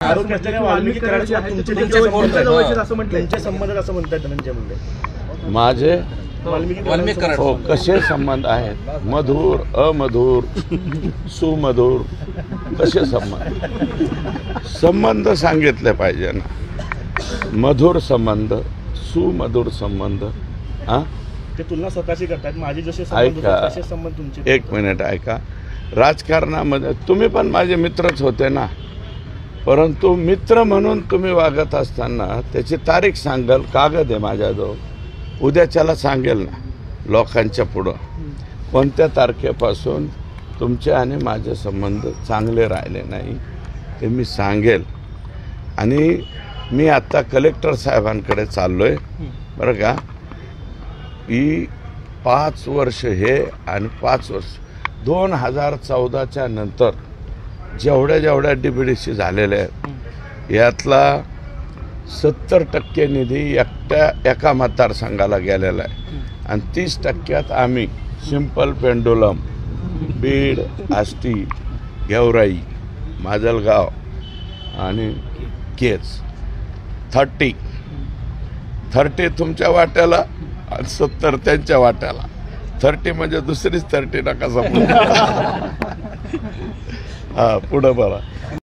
आरोप असल्याने वाल्मिकी कराडसोबत तुमचे संबंध असं म्हणतात धनंजय मुंडे. माझे वाल्मिकी कराड हो कसे संबंध आहेत, मधुर, अमधुर, सुमधुर, कसे संबंध सांगितले पाहिजे ना. मधुर संबंध, सुमधुर संबंध. हा ते तुलना स्वतःशी करतात. माझे जसे संबंध तसे संबंध तुमचे. एक मिनिट ऐका. राजकारणामध्ये तुम्ही पण माझे मित्रच होते ना, परंतु मित्र म्हणून तुम्ही वागत असताना त्याची तारीख सांगाल, कागद आहे माझ्याजवळ, उद्याच्याला सांगेल ना लोकांच्या पुढं कोणत्या तारखेपासून तुमचे आणि माझे संबंध चांगले राहिले नाही ते मी सांगेल. आणि मी आत्ता कलेक्टर साहेबांकडे चाललो आहे बरं का. ही 5 वर्ष हे आणि 5 वर्ष 2014च्या नंतर जेवढ्या DBDC झालेल्या आहेत यातला 70% निधी एका मतदारसंघाला गेलेला आहे आणि 30% आम्ही सिंपल पेंडुलम, बीड, आष्टी, गेवराई, माजलगाव आणि केज 30 तुमच्या वाट्याला आणि 70 त्यांच्या वाट्याला. 30 म्हणजे दुसरीच 30 नका समजू. हा पुढं बघा.